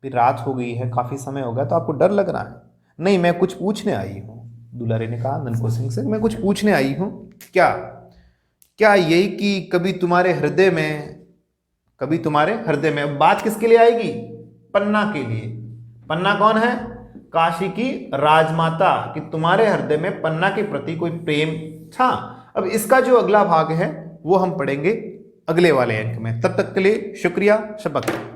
फिर रात हो गई है, काफी समय हो गया, तो आपको डर लग रहा है? नहीं, मैं कुछ पूछने आई हूं। दुलारी ने कहा ननकू सिंह से, मैं कुछ पूछने आई हूं। क्या यही कि कभी तुम्हारे हृदय में बात किसके लिए आएगी? पन्ना के लिए। पन्ना कौन है? काशी की राजमाता, कि तुम्हारे हृदय में पन्ना के प्रति कोई प्रेम था। अब इसका जो अगला भाग है वो हम पढ़ेंगे अगले वाले अंक में। तब तक के लिए शुक्रिया, शब्बा खैर।